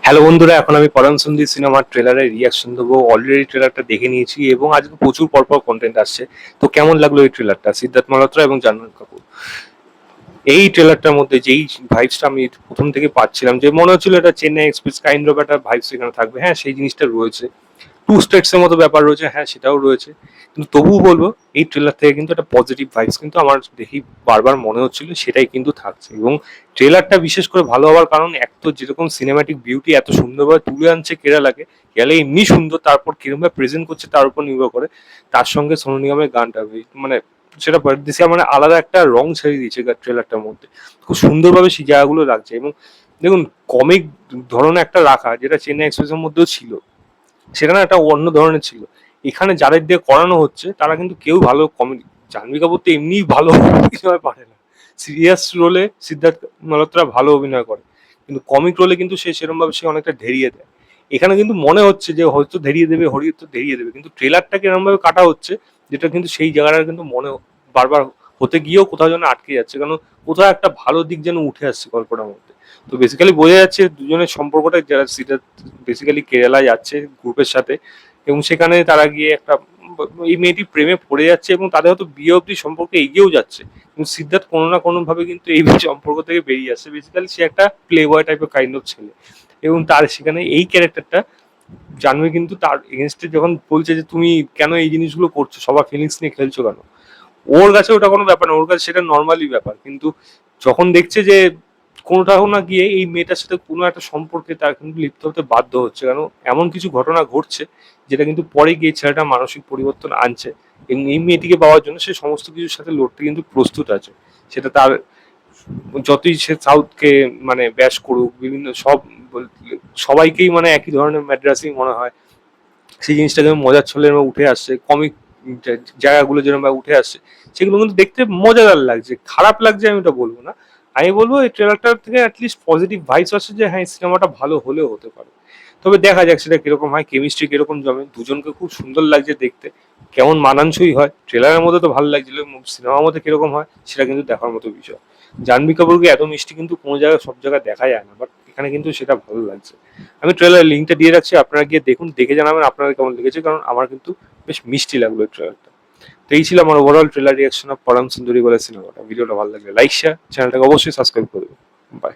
Hello বন্ধুরা, এখন আমি পরাণ সুন্দরী সিনেমার ট্রেলারের রিয়াকশন দেবো। অলরেডি ট্রেলারটা দেখে নিয়েছি এবং আজকে প্রচুর পরপর কন্টেন্ট আসছে। তো কেমন লাগলো এই ট্রেলারটা? সিদ্ধার্থ মালহোত্রা এবং জাহ্নবী কাপুর, এই ট্রেলারটার মধ্যে যেই ভাইবসটা আমি প্রথম থেকে পাচ্ছিলাম, যে মনে হচ্ছিল এটা চেন্নাই এক্সপ্রেস কাইন্ড অফ একটা ভাইবস এখানে থাকবে। হ্যাঁ, সেই জিনিসটা রয়েছে। টু স্টেটস এর মতো ব্যাপার রয়েছে, হ্যাঁ সেটাও রয়েছে। কিন্তু তবুও বলবো এই ট্রেলার থেকে কিন্তু একটা পজিটিভ ভাইবস কিন্তু আমার দেখি বারবার মনে হচ্ছিল, সেটাই কিন্তু থাকছে। এবং ট্রেলারটা বিশেষ করে ভালো হওয়ার কারণ, এক তো যেরকম সিনেম্যাটিক বিউটি এত সুন্দরভাবে তুলে আনছে কেরালাকে, কেরালা এমনি সুন্দর, তারপর কিরকমভাবে প্রেজেন্ট করছে তার উপর নির্ভর করে। তার সঙ্গে সোনু নিগমের গানটা মানে সেটা পরদেশিয়া মানে আলাদা একটা রং ছেড়ে দিয়েছে ট্রেলারটার মধ্যে। খুব সুন্দরভাবে সেই জায়গাগুলো লাগছে। এবং দেখুন, কমিক ধরনের একটা রাখা যেটা চেন্নাই এক্সপ্রেসের মধ্যেও ছিল, সেটা না একটা অন্য ধরনের ছিল। এখানে যাদের দিয়ে করানো হচ্ছে তারা কিন্তু কেউ ভালো কমেডি, জাহ্নবী কাপুর তো এমনিই ভালো অভিনয় পারে না। সিরিয়াস রোলে সিদ্ধার্থ মালহোত্রা ভালো অভিনয় করে, কিন্তু কমিক রোলে কিন্তু সে সেরকম ভাবে সে অনেকটা ধেরিয়ে দেয়। এখানে কিন্তু মনে হচ্ছে যে হয়তো ধেরিয়ে দেবে, হয়তো ধেরিয়ে দেবে, কিন্তু ট্রেলারটাকে এরকম ভাবে কাটা হচ্ছে যেটা কিন্তু সেই জায়গাটা কিন্তু মনে বারবার হতে গিয়েও কোথাও যেন আটকে যাচ্ছে, কারণ কোথাও একটা ভালো দিক যেন উঠে আসছে গল্পটার মধ্যে। তো বেসিক্যালি বোঝা যাচ্ছে দুজনের সম্পর্কটা, যারা সিদ্ধার্থ বেসিক্যালি কেরালায় যাচ্ছে গ্রুপের সাথে, এবং সেখানে তারা গিয়ে একটা এই মেয়েটি প্রেমে পড়ে যাচ্ছে এবং তাদের হয়তো বিয়ে অব্দি সম্পর্কে এগিয়েও যাচ্ছে। কিন্তু সিদ্ধার্থ কোনো না কোনো ভাবে কিন্তু এই সম্পর্ক থেকে বেরিয়ে আসছে। বেসিক্যালি সে একটা প্লে বয় টাইপের কাইন্ড অফ ছেলে, এবং তার সেখানে এই ক্যারেক্টারটা জাহ্নবী কিন্তু তার এগেনস্টে যখন বলছে যে তুমি কেন এই জিনিসগুলো করছো, সবার ফিলিংস নিয়ে খেলছো কেন, ওর কাছে ওটা কোনো ব্যাপার না, ওর কাছে সেটা নর্মালি ব্যাপার। কিন্তু যখন দেখছে যে কোনোটাও না গিয়ে এই মেয়েটার সাথে কোনো একটা সম্পর্কে তার কিন্তু লিপ্ত হতে বাধ্য হচ্ছে, কারণ এমন কিছু ঘটনা ঘটছে যেটা কিন্তু পরে গিয়ে ছেলেটা মানসিক পরিবর্তন আনছে। এবং এই মেয়েটিকে পাওয়ার জন্য সে সমস্ত কিছুর সাথে লড়তে কিন্তু প্রস্তুত আছে। সেটা তার যতই সে সাউথকে মানে ব্যাশ করুক, বিভিন্ন সব সবাইকেই মানে একই ধরনের ম্যাড্রাসই মনে হয়, সেই জিনিসটা যেমন মজার ছলের মধ্যে উঠে আসছে, কমিক জায়গাগুলো যেরকম উঠে আসছে, সেগুলো কিন্তু দেখতে মজাদার লাগছে। খারাপ লাগছে আমি ওটা বলবো না। আমি বলবো এই ট্রেলারটার থেকে অ্যাটলিস্ট পজিটিভ ভাইবস আসছে যে হ্যাঁ, সিনেমাটা ভালো হলেও হতে পারে। তবে দেখা যাক সেটা কিরকম হয়, কেমিস্ট্রি কিরকম জমে। দুজনকে খুব সুন্দর লাগছে দেখতে, কেমন মানানসই হয়। ট্রেলারের মধ্যে তো ভালো লাগছিল, সিনেমার মধ্যে কিরকম হয় সেটা কিন্তু দেখার মতো বিষয়। জাহ্নবী কাপুরকে এত মিষ্টি কিন্তু কোনো জায়গায় সব জায়গায় দেখা যায় না, বাট এখানে কিন্তু সেটা ভালো লাগছে। আমি ট্রেলার লিঙ্কটা দিয়ে রাখছি, আপনারা গিয়ে দেখুন, দেখে জানাবেন আপনারা কেমন লেগেছে, কারণ আমার কিন্তু বেশ মিষ্টি লাগলো এই ট্রেলারটা। তো এই ছিল আমার ওভারঅল ট্রেলার রিয়াকশন অফ পরাণ সুন্দরী বলে সিনেমাটা। ভিডিওটা ভালো লাগলে লাইক শেয়ার, চ্যানেলটাকে অবশ্যই সাবস্ক্রাইব করবেন। বাই।